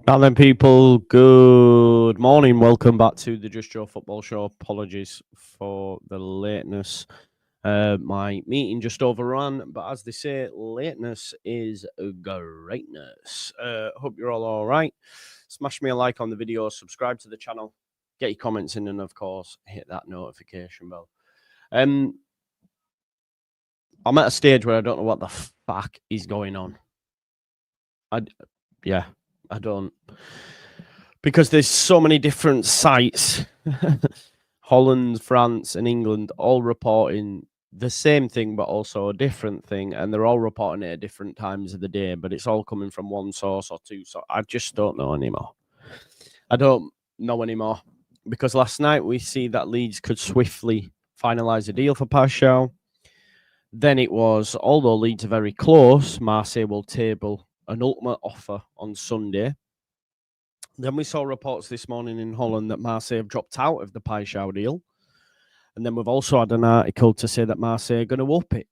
Now then, people, good morning. Welcome back to the Just Joe Football Show. Apologies for the lateness. My meeting just overran, but as they say, lateness is greatness. Hope you're all right. Smash me a like on the video, subscribe to the channel, get your comments in, and of course, hit that notification bell. I'm at a stage where I don't know what the fuck is going on. I don't. Because there's so many different sites, Holland, France, and England, all reporting the same thing, but also a different thing. And they're all reporting it at different times of the day, but it's all coming from one source or two. So I just don't know anymore. I don't know anymore. Because last night we see that Leeds could swiftly finalise a deal for Paixão. Then it was, although Leeds are very close, Marseille will table an ultimate offer on Sunday. Then we saw reports this morning in Holland that Marseille have dropped out of the Paixão deal. And then we've also had an article to say that Marseille are going to up it.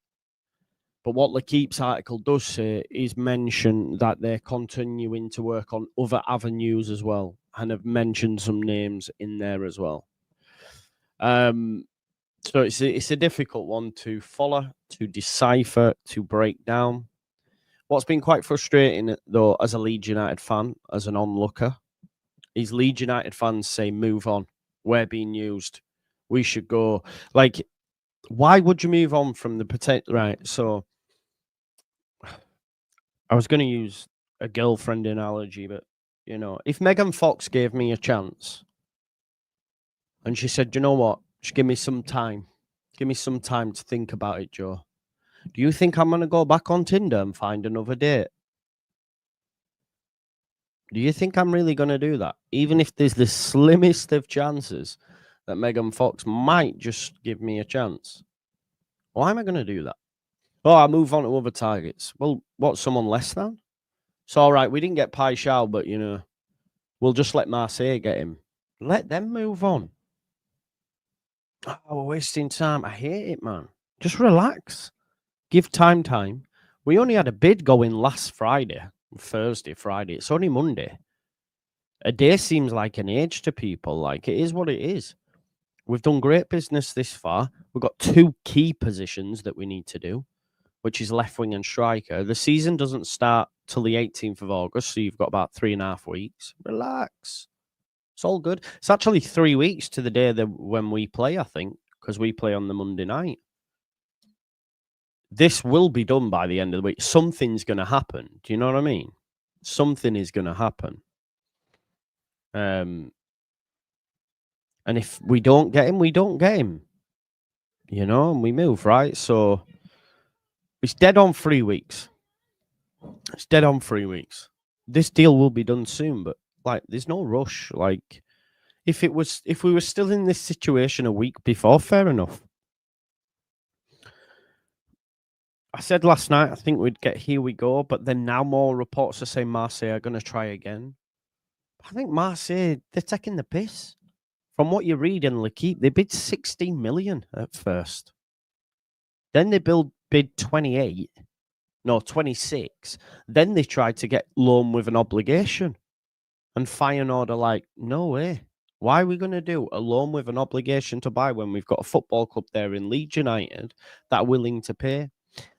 But what L'Équipe's article does say is mention that they're continuing to work on other avenues as well, and have mentioned some names in there as well. So it's a difficult one to follow, to decipher, to break down. What's been quite frustrating, though, as a Leeds United fan, as an onlooker, is Leeds United fans say, move on. We're being used. We should go. Like, why would you move on from the potential? Right, so I was going to use a girlfriend analogy, but, you know, if Megan Fox gave me a chance and she said, you know what, just give me some time. Give me some time to think about it, Joe. Do you think I'm going to go back on Tinder and find another date? Do you think I'm really going to do that? Even if there's the slimmest of chances that Megan Fox might just give me a chance. Why am I going to do that? Oh, I'll move on to other targets. Well, what, someone less than? It's all right, we didn't get Paixão, but, you know, we'll just let Marseille get him. Let them move on. Oh, we're wasting time. I hate it, man. Just relax. Give time. We only had a bid going last Friday. Thursday, Friday. It's only Monday. A day seems like an age to people. Like, it is what it is. We've done great business this far. We've got two key positions that we need to do, which is left wing and striker. The season doesn't start till the 18th of August, so you've got about 3.5 weeks. Relax. It's all good. It's actually 3 weeks to the day when we play, I think, because we play on the Monday night. This will be done by the end of the week. Something's going to happen. Do you know what I mean? Something is going to happen. And if we don't get him, we don't get him. You know, and we move, right? So it's dead on 3 weeks. It's dead on 3 weeks. This deal will be done soon, but like, there's no rush. Like, if we were still in this situation a week before, fair enough. I said last night, I think we'd get Here We Go, but then now more reports are saying Marseille are going to try again. I think Marseille, they're taking the piss. From what you read in L'Équipe, they bid 16 million at first. Then they bid 26. Then they tried to get loan with an obligation. And Feyenoord are like, no way. Why are we going to do a loan with an obligation to buy when we've got a football club there in Leeds United that are willing to pay?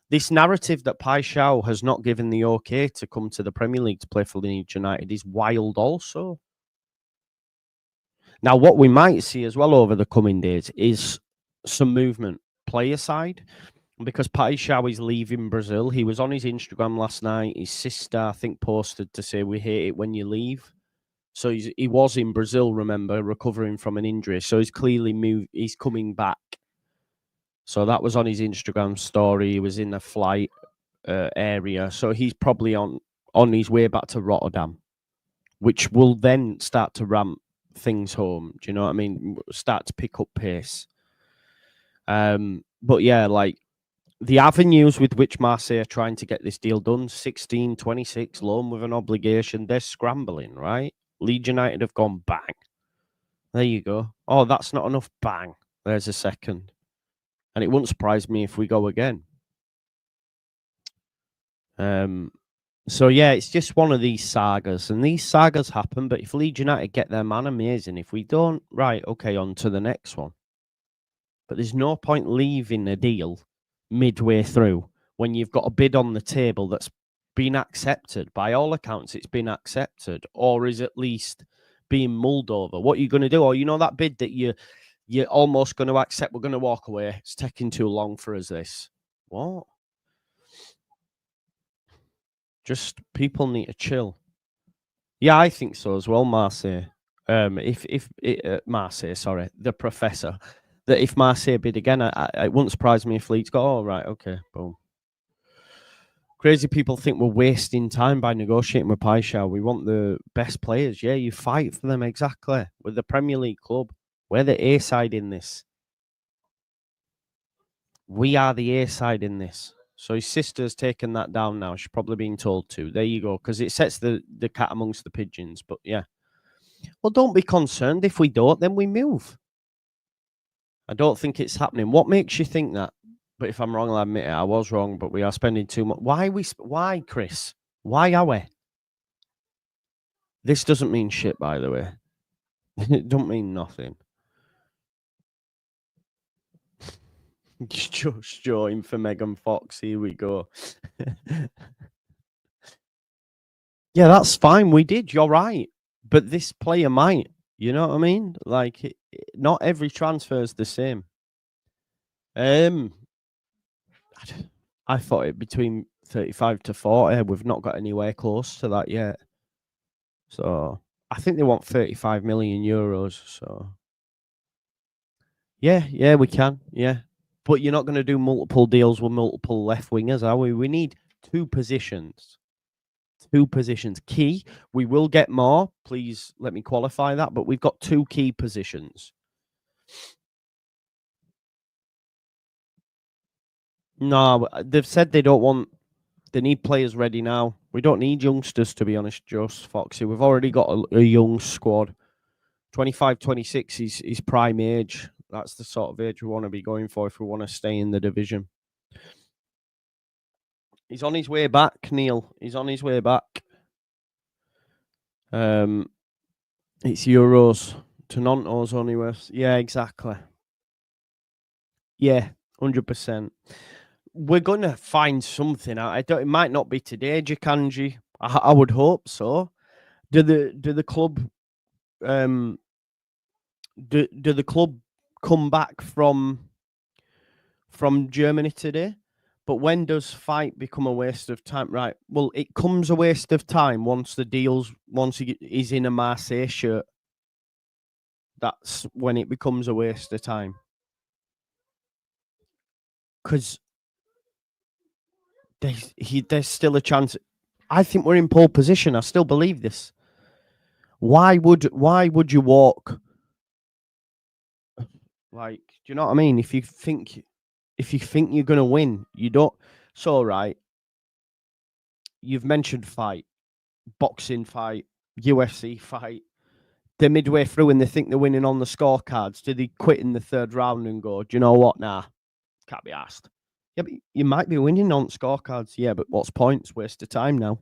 This narrative that Paixão has not given the okay to come to the Premier League to play for Leeds United is wild also. Now, what we might see as well over the coming days is some movement player side, because Paixão is leaving Brazil. He was on his Instagram last night. His sister, I think, posted to say, we hate it when you leave. So he was in Brazil, remember, recovering from an injury. So he's clearly moved. He's coming back. So that was on his Instagram story. He was in the flight area. So he's probably on his way back to Rotterdam, which will then start to ramp things home. Do you know what I mean? Start to pick up pace. But yeah, like, the avenues with which Marseille are trying to get this deal done, 16, 26, loan with an obligation, they're scrambling, right? Leeds United have gone bang. There you go. Oh, that's not enough. Bang. There's a second. And it wouldn't surprise me if we go again. So yeah, it's just one of these sagas, and these sagas happen. But if Leeds United get their man, amazing. If we don't, right, okay, on to the next one. But there's no point leaving a deal midway through when you've got a bid on the table that's been accepted. By all accounts, it's been accepted, or is at least being mulled over. What are you going to do? Or that bid that you're almost going to accept. We're going to walk away. It's taking too long for us. This what? Just people need to chill. Yeah, I think so as well, Marseille. If Marseille, sorry, the professor, that if Marseille bid again, it wouldn't surprise me if Leeds go, oh, right, okay, boom. Crazy people think we're wasting time by negotiating with Paixão. We want the best players. Yeah, you fight for them, exactly. We're the Premier League club. We're the A side in this. We are the A side in this. So his sister's taken that down now. She's probably being told to. There you go, because it sets the cat amongst the pigeons. But yeah. Well, don't be concerned. If we don't, then we move. I don't think it's happening. What makes you think that? But if I'm wrong, I'll admit it. I was wrong, but we are spending too much. Why, Chris? Why are we? This doesn't mean shit, by the way. It don't mean nothing. Just join for Megan Fox. Here we go. Yeah, that's fine. We did. You're right. But this player might. You know what I mean? Like, not every transfer is the same. I thought it between 35 to 40. We've not got anywhere close to that yet. So I think they want 35 million euros. So yeah, we can. Yeah. But you're not going to do multiple deals with multiple left wingers, are we? We need two positions. Two positions. Key. We will get more. Please let me qualify that. But we've got two key positions. No, they've said they don't want. They need players ready now. We don't need youngsters, to be honest, Just Foxy. We've already got a young squad. 25, 26 is prime age. That's the sort of age we want to be going for if we want to stay in the division. He's on his way back, Neil. He's on his way back. It's Euros. Toronto's only worth. Yeah, exactly. Yeah, 100%. We're going to find something out. It might not be today, Jikanji. I would hope so. Do the club do the club come back from Germany today? But when does fight become a waste of time? Right. Well, it comes a waste of time once he's in a Marseille shirt. That's when it becomes a waste of time. Because there's still a chance. I think we're in pole position. I still believe this. Why would you walk? Like, do you know what I mean? If you think you're gonna win, you don't. So right, you've mentioned fight, boxing fight, UFC fight. They're midway through and they think they're winning on the scorecards. Do they quit in the third round and go, do you know what? Nah, can't be asked. Yeah, but you might be winning on scorecards. Yeah, but what's points? Waste of time now. Do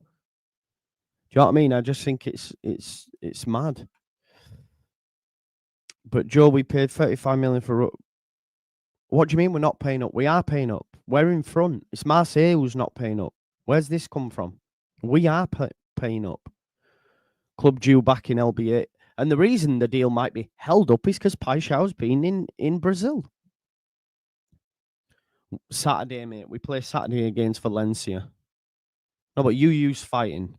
you know what I mean? I just think it's mad. But Joe, we paid 35 million for. What do you mean we're not paying up? We are paying up. We're in front. It's Marseille who's not paying up. Where's this come from? We are paying up. Club due back in LB8. And the reason the deal might be held up is because Paixão's been in Brazil. Saturday, mate. We play Saturday against Valencia. No, but you use fighting.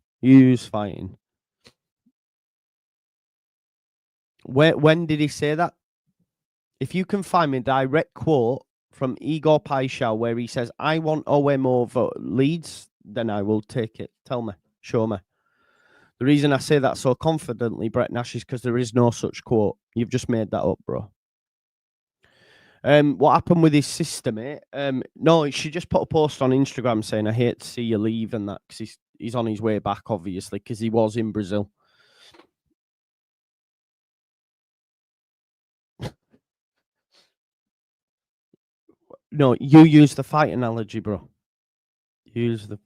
When did he say that? If you can find me a direct quote from Igor Paixão where he says, I want OM over Leeds, then I will take it. Tell me. Show me. The reason I say that so confidently, Brett Nash, is because there is no such quote. You've just made that up, bro. What happened with his sister, mate? No, she just put a post on Instagram saying, I hate to see you leave and that, because he's on his way back, obviously, because he was in Brazil. No, you use the fight analogy, bro. Use the.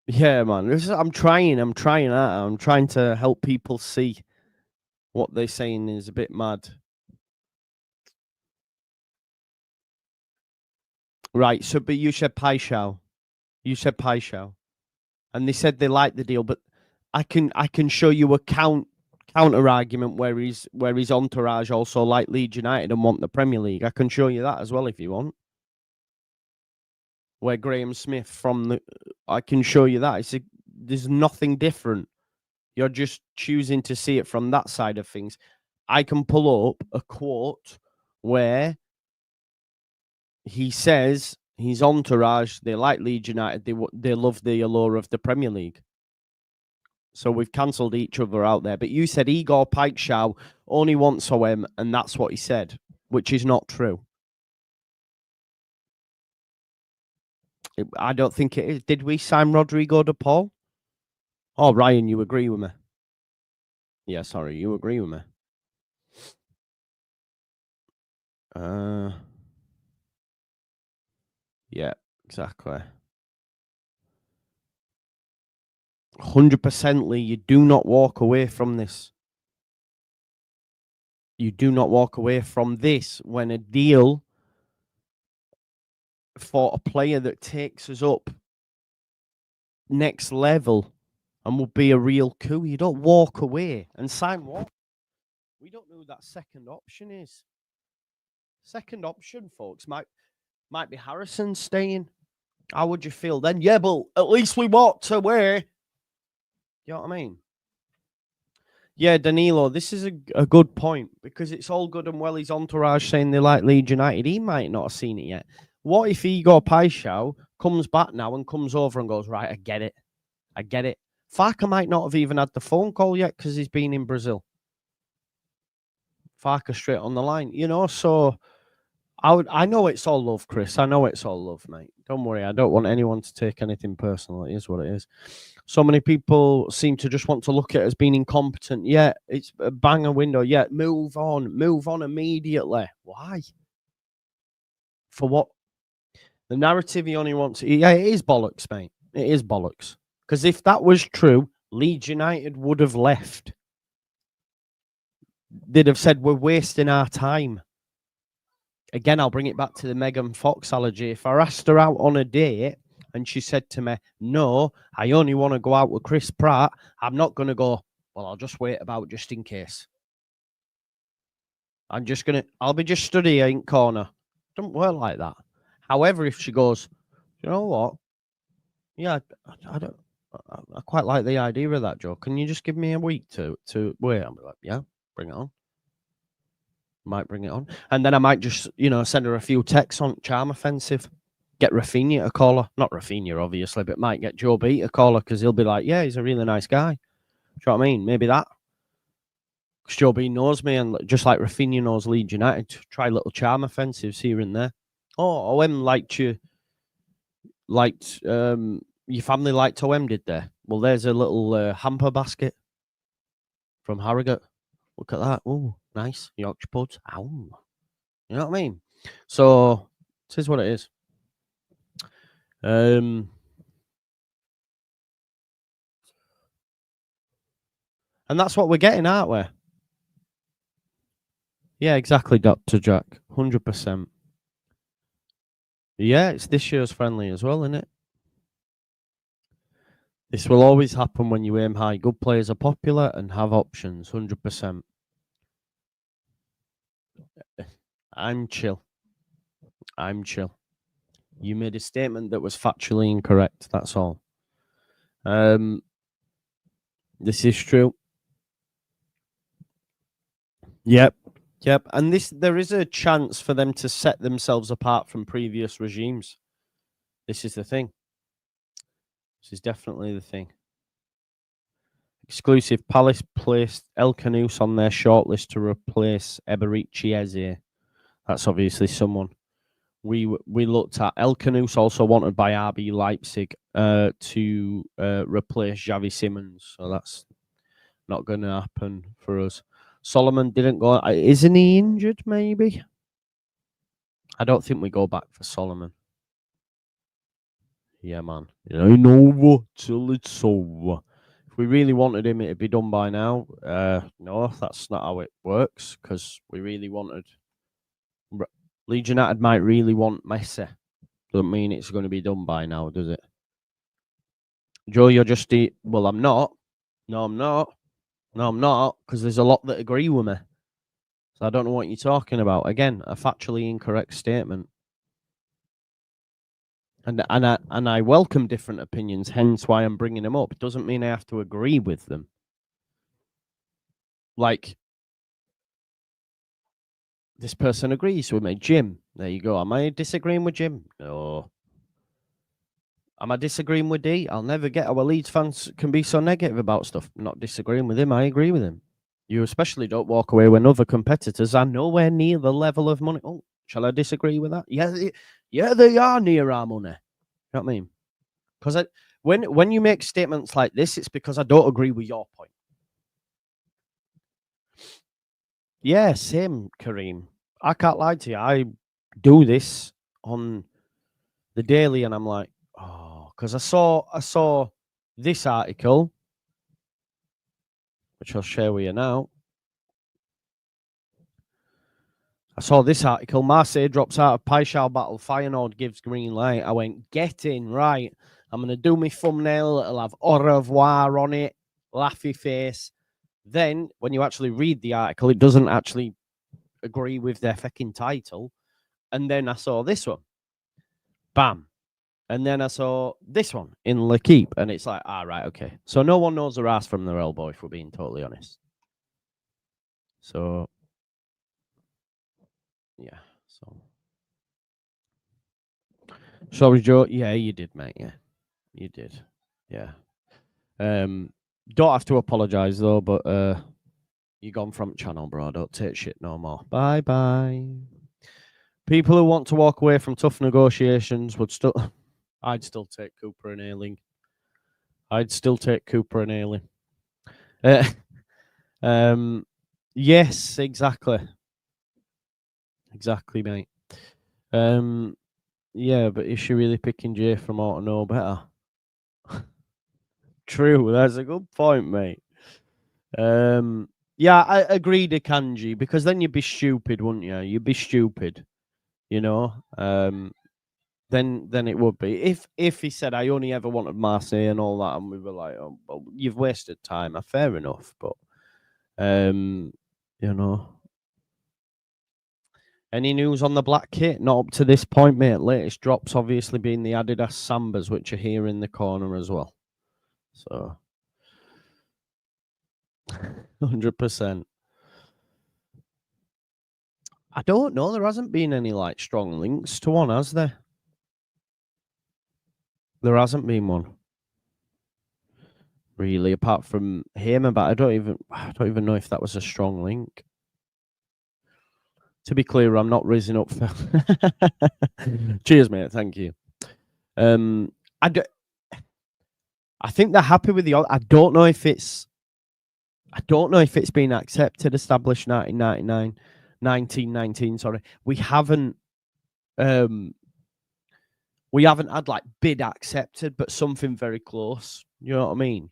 Yeah, man. I'm trying that. I'm trying to help people see what they're saying is a bit mad. Right. So, but you said Paixão. You said Paixão, and they said they liked the deal, but I can show you a counter argument where his entourage also like Leeds United and want the Premier League. I can show you that as well if you want. Where Graham Smith I can show you that. There's nothing different. You're just choosing to see it from that side of things. I can pull up a quote where he says his entourage, they like Leeds United, they love the allure of the Premier League. So we've cancelled each other out there. But you said Igor Paixão only wants OM, and that's what he said, which is not true. I don't think it is. Did we sign Rodrigo de Paul? Oh, Ryan, you agree with me? Yeah, sorry, you agree with me. Yeah, exactly. 100%, Lee, you do not walk away from this. You do not walk away from this when a deal for a player that takes us up next level and will be a real coup. You don't walk away and sign what? We don't know who that second option is. Second option, folks, might be Harrison staying. How would you feel then? Yeah, but at least we walked away. You know what I mean? Yeah, Danilo, this is a good point because it's all good and well his entourage saying they like Leeds United. He might not have seen it yet. What if Igor Paixão comes back now and comes over and goes, right, I get it. Farka might not have even had the phone call yet because he's been in Brazil. Farka straight on the line, so I know it's all love, Chris. I know it's all love, mate. Don't worry. I don't want anyone to take anything personal. It is what it is. So many people seem to just want to look at it as being incompetent. Yeah, it's a banger window. Yeah, move on immediately. Why? For what? The narrative he only wants. Yeah, it is bollocks, mate. It is bollocks. Because if that was true, Leeds United would have left. They'd have said, we're wasting our time. Again, I'll bring it back to the Megan Fox allergy. If I asked her out on a date and she said to me, no, I only want to go out with Chris Pratt, I'm not going to go, well, I'll just wait about just in case. I'll be just stood here in corner. Don't work like that. However, if she goes, you know what? Yeah, I quite like the idea of that, Joe. Can you just give me a week to wait? I'll be like, yeah, bring it on. Might bring it on. And then I might just, send her a few texts on Charm Offensive. Get Rafinha to call her. Not Rafinha, obviously, but might get Joe B to call her because he'll be like, yeah, he's a really nice guy. Do you know what I mean? Maybe that. Because Joe B knows me, and just like Rafinha knows Leeds United, try little Charm Offensives here and there. Oh, OM liked your family liked OM, did they? Well, there's a little hamper basket from Harrogate. Look at that. Oh, nice. Yorkshire puds. Ow. You know what I mean? So, this is what it is. And that's what we're getting, aren't we? Yeah, exactly, Dr. Jack. 100%. Yeah, it's this year's friendly as well, isn't it? This will always happen when you aim high. Good players are popular and have options, 100%. I'm chill. You made a statement that was factually incorrect. That's all. This is true. Yep. And there is a chance for them to set themselves apart from previous regimes. This is the thing. This is definitely the thing. Exclusive. Palace placed El Canus on their shortlist to replace Eberici Eze. That's obviously someone we looked at. El Canus also wanted by RB Leipzig to replace Xavi Simons. So that's not going to happen for us. Solomon didn't go. Isn't he injured, maybe? I don't think we go back for Solomon. Yeah, man. It ain't over till it's over. If we really wanted him, it'd be done by now. No, that's not how it works, because we really wanted... Leeds United might really want Messi. Doesn't mean it's going to be done by now, does it? Joe, you're just... Well, I'm not. No, I'm not. No, I'm not, because there's a lot that agree with me. So I don't know what you're talking about. Again, a factually incorrect statement. And I welcome different opinions, hence why I'm bringing them up. It doesn't mean I have to agree with them. Like, this person agrees with me. Jim, there you go. Am I disagreeing with Jim? No. Am I disagreeing with D? I'll never get how Leeds fans can be so negative about stuff. I'm not disagreeing with him. I agree with him. You especially don't walk away when other competitors are nowhere near the level of money. Oh, shall I disagree with that? Yeah, they are near our money. You know what I mean? Because when you make statements like this, it's because I don't agree with your point. Yeah, same, Kareem. I can't lie to you. I do this on the daily, and I'm like, oh, because I saw this article, which I'll share with you now. I saw this article. Marseille drops out of Paixão battle. Feyenoord gives green light. I went, get in, right. I'm going to do my thumbnail. It'll have au revoir on it, laughy face. Then, when you actually read the article, it doesn't actually agree with their fucking title. And then I saw this one. Bam. And then I saw this one in L'Equipe. And it's like, right, okay. So no one knows their ass from their elbow, if we're being totally honest. So, yeah. So, sorry, Joe. Yeah, you did, mate. Yeah, you did. Yeah. Don't have to apologize though, but you gone from channel, bro. Don't take shit no more. Bye bye. People who want to walk away from tough negotiations would still... I'd still take Cooper and Ayling. Yes, exactly. Exactly, mate. Yeah, but is she really picking Jay from Ought to Know Better? True, that's a good point, mate. Yeah, I agree to Kanji, because then you'd be stupid, wouldn't you? You'd be stupid, you know. Then it would be. If he said I only ever wanted Marseille and all that, and we were like, oh, well, you've wasted time. Fair enough, but you know. Any news on the black kit? Not up to this point, mate. Latest drops obviously being the Adidas Sambas, which are here in the corner as well. So 100%. I don't know. There hasn't been any like strong links to one, has there? There hasn't been one. Really, apart from him, but I don't even know if that was a strong link. To be clear, I'm not rising up for... Cheers, mate. Thank you. I think they're happy with the... I don't know if it's been accepted, established 1919, sorry. We haven't had like bid accepted, but something very close. You know what I mean?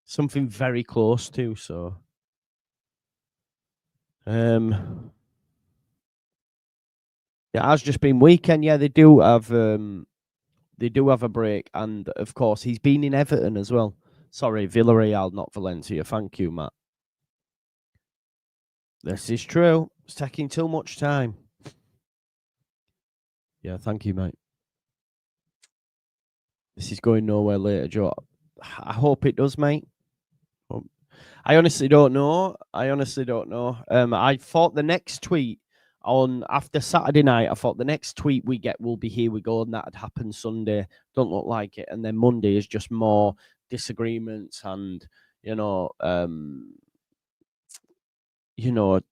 Something very close to, so yeah, it has just been weekend. Yeah, they do have a break, and of course he's been in Everton as well. Sorry, Villarreal, not Valencia. Thank you, Matt. This is true. It's taking too much time. Yeah, thank you, mate. This is going nowhere later, Joe. I hope it does, mate. I honestly don't know. I thought the next tweet after Saturday night, I thought the next tweet we get will be here we go, and that'd happen Sunday. Don't look like it. And then Monday is just more disagreements and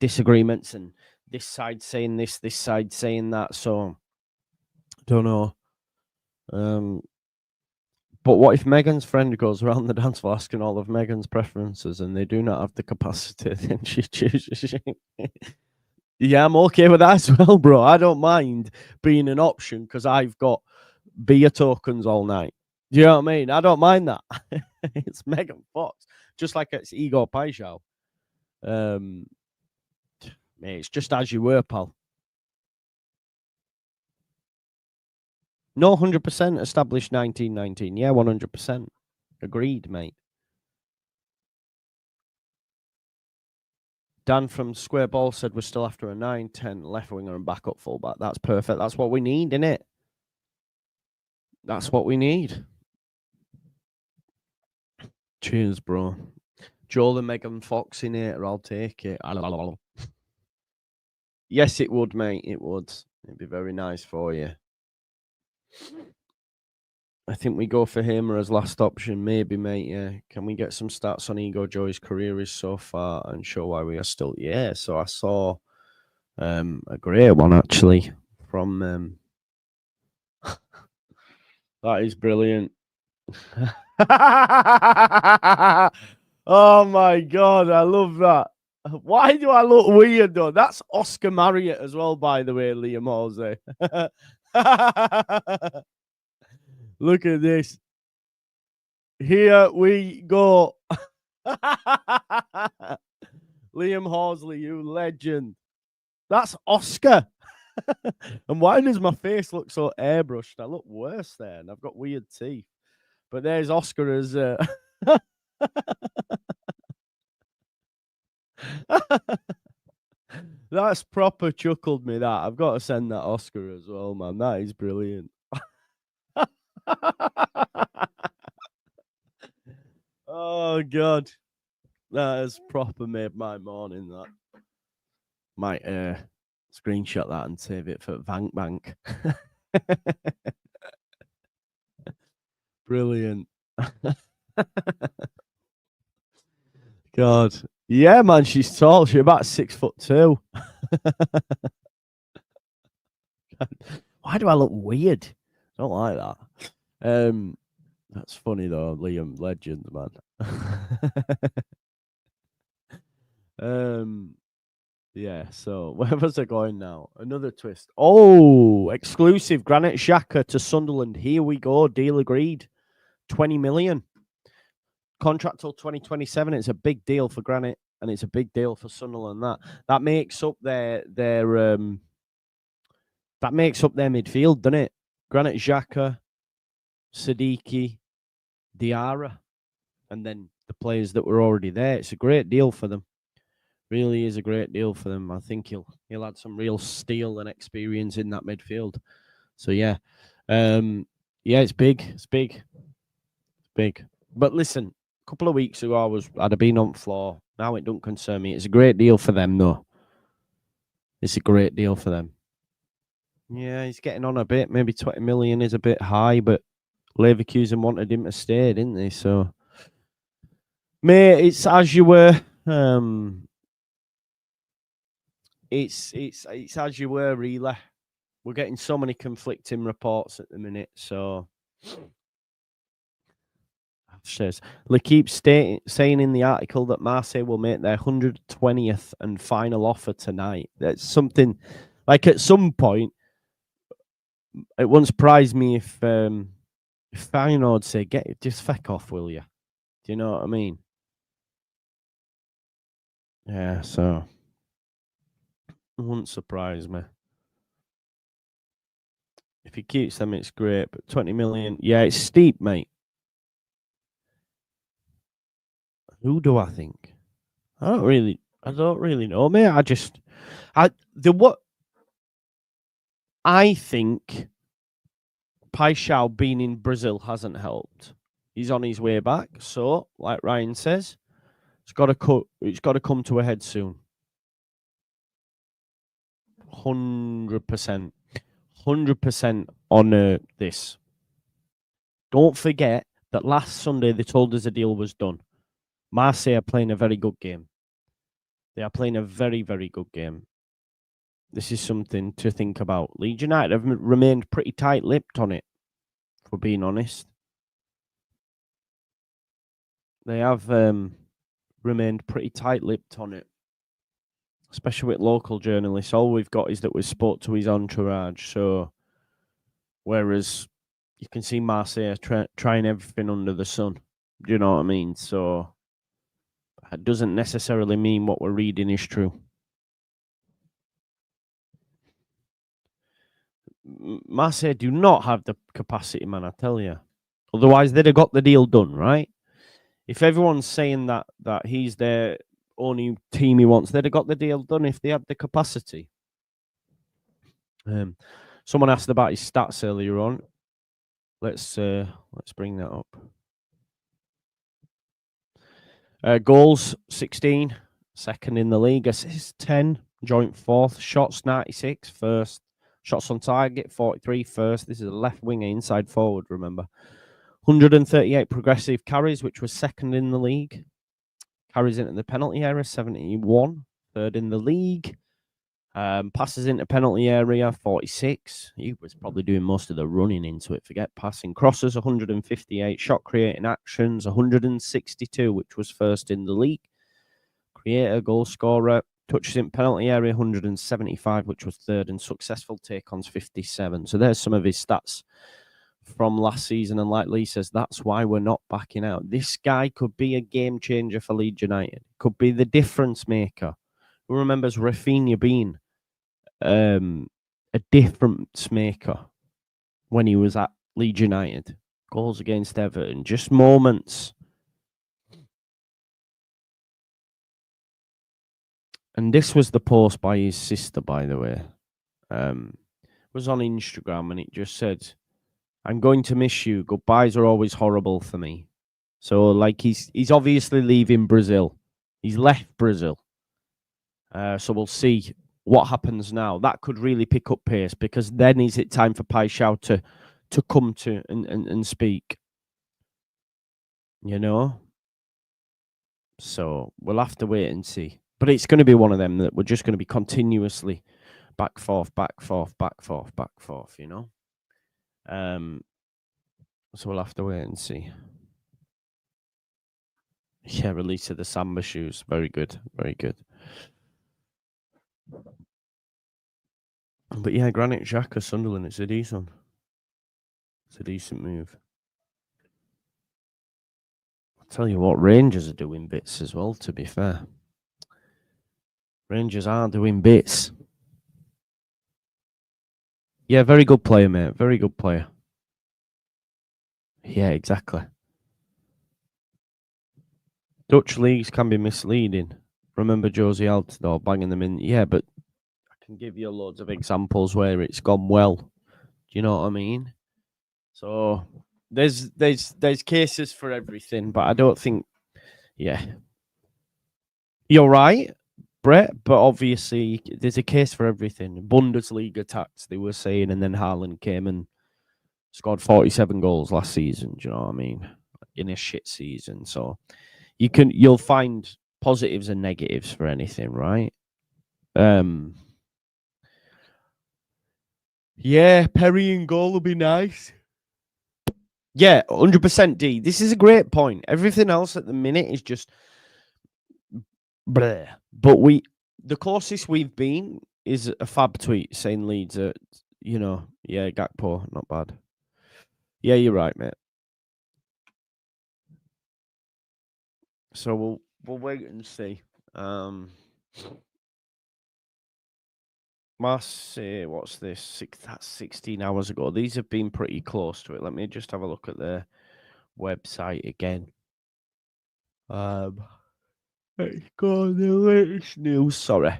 disagreements, and this side saying this side saying that. So don't know. But what if Megan's friend goes around the dance floor asking all of Megan's preferences and they do not have the capacity, then she chooses Yeah, I'm okay with that as well, bro. I don't mind being an option because I've got beer tokens all night. Do you know what I mean? I don't mind that. It's Megan Fox, just like it's Igor Paixão. Mate, it's just as you were, pal. No, 100% established 1919. Yeah, 100%. Agreed, mate. Dan from Square Ball said we're still after a 9-10 left winger and backup fullback. That's perfect. That's what we need, innit? That's what we need. Cheers, bro. Joel and Megan Fox in it, or I'll take it. Yes, it would, mate. It would. It'd be very nice for you. I think we go for Hamer as last option, maybe, mate. Yeah. Can we get some stats on Igor Joey's career is so far and show why we are still? Yeah. So I saw a great one actually from that is brilliant. Oh my god, I love that. Why do I look weird though? That's Oscar Marriott as well, by the way, Liam Halsey. Look at this. Here we go. Liam Horsley, you legend. That's Oscar. And why does my face look so airbrushed? I look worse there, and I've got weird teeth. But there's Oscar as. That's proper chuckled me. That I've got to send that Oscar as well, man. That is brilliant. Oh god, that has proper made my morning. That might screenshot that and save it for Bank. Brilliant. God, yeah, man, she's tall. She's about 6'2". Why do I look weird? I don't like that. That's funny though, Liam, legend, man. Yeah, so where was I going now? Another twist. Oh, exclusive Granit Xhaka to Sunderland. Here we go. Deal agreed. 20 million. Contract till 2027. It's a big deal for Granit and it's a big deal for Sunderland. That makes up their midfield, doesn't it? Granit Xhaka, Siddiqui, Diarra, and then the players that were already there. It's a great deal for them. Really is a great deal for them. I think he'll add some real steel and experience in that midfield. So yeah, it's big. It's big. But listen, a couple of weeks ago I'd have been on floor. Now it don't concern me. It's a great deal for them, though. It's a great deal for them. Yeah, he's getting on a bit. Maybe 20 million is a bit high, but Leverkusen wanted him to stay, didn't they? So, mate, it's as you were. It's as you were, really. We're getting so many conflicting reports at the minute. So, they keep saying in the article that Marseille will make their 120th and final offer tonight. That's something like at some point. It wouldn't surprise me if Feyenoord say, just feck off, will you? Do you know what I mean? Yeah, so it wouldn't surprise me. If he keeps them, it's great. But 20 million, yeah, it's steep, mate. Who do I think? I don't really know, mate. I think Paixão being in Brazil hasn't helped. He's on his way back, so like Ryan says, it's got to come to a head soon. 100%. 100% on this. Don't forget that last Sunday they told us the deal was done. Marseille are playing a very good game. They are playing a very, very good game. This is something to think about. Leeds United have remained pretty tight-lipped on it, for being honest. They have remained pretty tight-lipped on it. especially with local journalists. All we've got is that we spoke to his entourage. So, whereas you can see Marseille trying everything under the sun. Do you know what I mean? So, that doesn't necessarily mean what we're reading is true. Marseille do not have the capacity, man, I tell you. Otherwise, they'd have got the deal done, right? If everyone's saying that he's their only team he wants, they'd have got the deal done if they had the capacity. Someone asked about his stats earlier on. Let's bring that up. Goals 16, second in the league. Assists 10, joint fourth. Shots 96, first. Shots on target 43, first. This is a left winger, inside forward. Remember, 138 progressive carries, which was second in the league. Carries into the penalty area 71, third in the league. Passes into penalty area 46. He was probably doing most of the running into it. Forget passing. Crosses 158. Shot creating actions 162, which was first in the league. Creator, goal scorer. Touches in penalty area 175, which was third. And successful take-ons 57. So there's some of his stats from last season. And like Lee says, that's why we're not backing out. This guy could be a game changer for Leeds United. Could be the difference maker. Who remembers Rafinha being a difference maker when he was at Leeds United? Goals against Everton, just moments. And this was the post by his sister, by the way. It was on Instagram, and it just said, "I'm going to miss you. Goodbyes are always horrible for me." So, like, he's obviously leaving Brazil. He's left Brazil. So we'll see what happens now. That could really pick up pace, because then is it time for Paixão to come to and speak. You know? So we'll have to wait and see. But it's going to be one of them that we're just going to be continuously back, forth, you know? So we'll have to wait and see. Yeah, release of the Samba shoes. Very good. Very good. But yeah, Granit Xhaka, Sunderland, it's a decent move. I'll tell you what, Rangers are doing bits as well, to be fair. Rangers are doing bits. Yeah, very good player, mate. Very good player. Yeah, exactly. Dutch leagues can be misleading. Remember Josie Altidore banging them in? Yeah, but I can give you loads of examples where it's gone well. Do you know what I mean? So there's cases for everything, but I don't think. Yeah, you're right, Brett. But obviously, there's a case for everything. Bundesliga tax, they were saying, and then Haaland came and scored 47 goals last season. Do you know what I mean? In a shit season, so you'll find positives and negatives for anything, right? Yeah, Perry in goal will be nice. Yeah, 100% D. This is a great point. Everything else at the minute is just bleh. But the closest we've been is a Fab tweet saying Leeds are, yeah, Gakpo, not bad. Yeah, you're right, mate. So we'll wait and see. Marseille, what's this? That's 16 hours ago. These have been pretty close to it. Let me just have a look at their website again. Let's go on the latest news. Sorry.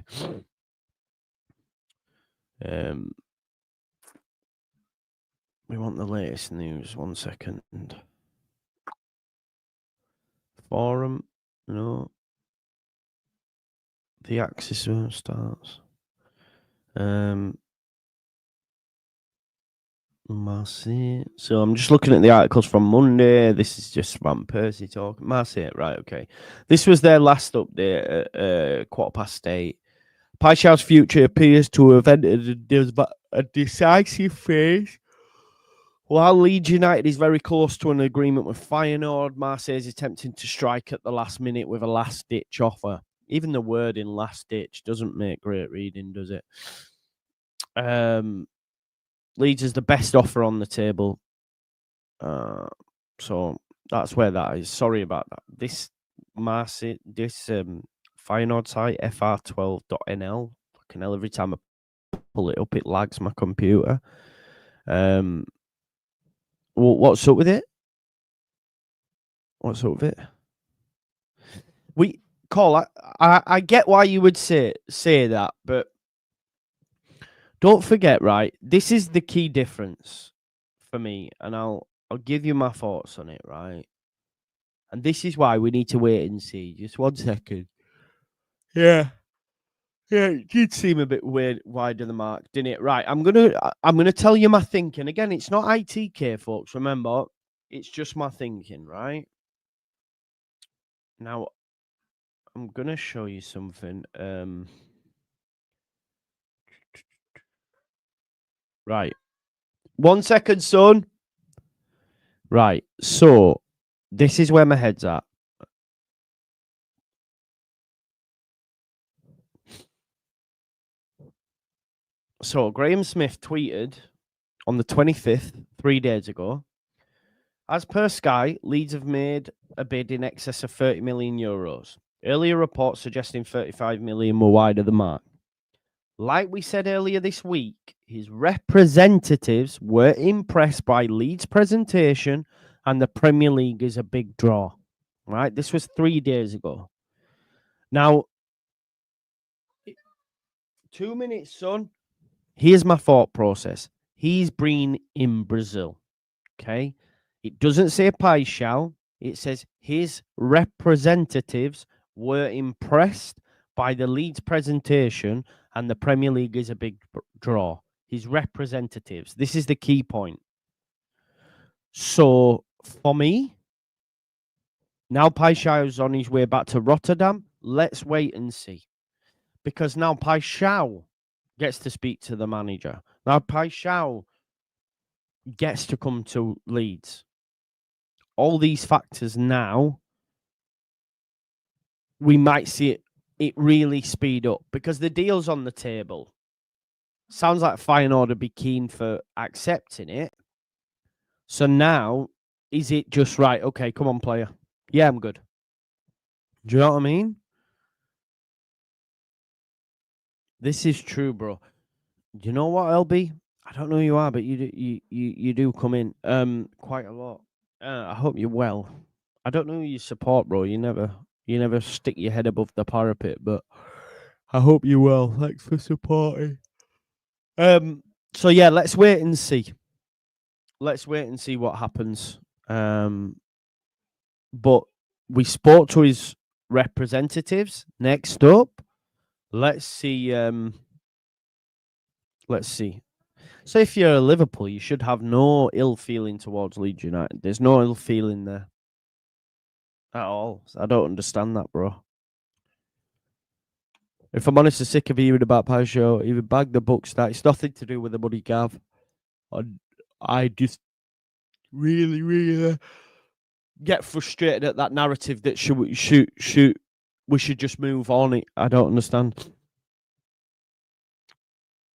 We want the latest news. 1 second. Forum. No. The Axis starts. Marseille. So I'm just looking at the articles from Monday. This is just Van Persie talking. Marseille, right? Okay. This was their last update at 8:15. Paixão's future appears to have entered a decisive phase. While Leeds United is very close to an agreement with Feyenoord, Marseille is attempting to strike at the last minute with a last-ditch offer. Even the word in last ditch doesn't make great reading, does it? Leeds is the best offer on the table. So that's where that is. Sorry about that. This Marseille, this Feyenoord site, fr12.nl. Fucking hell, every time I pull it up, it lags my computer. What's up with it? What's up with it? Cole, I get why you would say that, but don't forget, right? This is the key difference for me, and I'll give you my thoughts on it, right? And this is why we need to wait and see. Just 1 second. Yeah, it did seem a bit weird, wide of the mark, didn't it? Right, I'm gonna tell you my thinking. Again, it's not ITK, folks. Remember, it's just my thinking, right? Now, I'm gonna show you something. Right. 1 second, son. Right. So this is where my head's at. So Graham Smith tweeted on the 25th, 3 days ago. As per Sky, Leeds have made a bid in excess of 30 million euros. Earlier reports suggesting 35 million were wide of the mark. Like we said earlier this week, his representatives were impressed by Leeds' presentation, and the Premier League is a big draw. Right? This was 3 days ago. Now, 2 minutes, son. Here's my thought process. He's been in Brazil. Okay? It doesn't say Paixão. It says his representatives were impressed by the Leeds presentation, and the Premier League is a big draw. His representatives. This is the key point. So, for me, now Paixão's on his way back to Rotterdam. Let's wait and see. Because now Paixão gets to speak to the manager. Now Paixão gets to come to Leeds. All these factors now, we might see it really speed up because the deal's on the table. Sounds like Feyenoord would be keen for accepting it. So now, is it just right? Okay, come on, player. Yeah, I'm good. Do you know what I mean? This is true, bro. Do you know what, LB? I don't know who you are, but you do come in quite a lot. I hope you're well. I don't know who you support, bro. You never stick your head above the parapet, but I hope you're well. Thanks for supporting. So yeah, let's wait and see. Let's wait and see what happens. But we spoke to his representatives. Next up, let's see. Let's see. So if you're a Liverpool, you should have no ill feeling towards Leeds United. There's no ill feeling there at all. I don't understand that, bro. If I'm honest, I'm sick of hearing about Paixão. Even bag the books. That it's nothing to do with the money, Gav. I just really get frustrated at that narrative that we should just move on. I don't understand.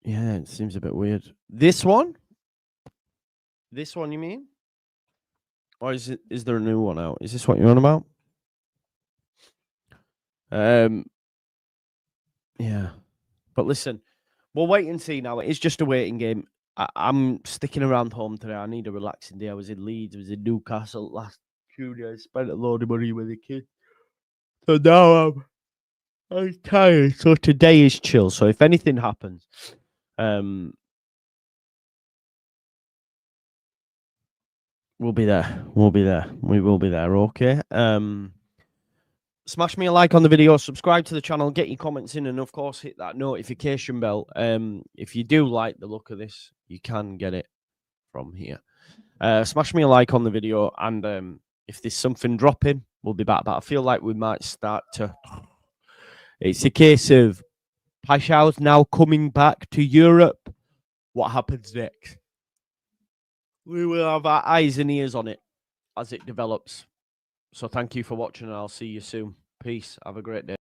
Yeah, it seems a bit weird. This one, you mean? Or is there a new one out? Is this what you're on about? Yeah. But listen, we'll wait and see now. It's just a waiting game. I'm sticking around home today. I need a relaxing day. I was in Leeds. I was in Newcastle last few days. Spent a load of money with the kid. So now I'm tired. So today is chill. So if anything happens, we'll be there. We will be there. Okay. Smash me a like on the video, subscribe to the channel, get your comments in, and of course hit that notification bell. If you do like the look of this, you can get it from here. Smash me a like on the video, and if there's something dropping, we'll be back. But I feel like we might start to. It's a case of Paixão's now coming back to Europe. What happens next? We will have our eyes and ears on it as it develops. So thank you for watching, and I'll see you soon. Peace. Have a great day.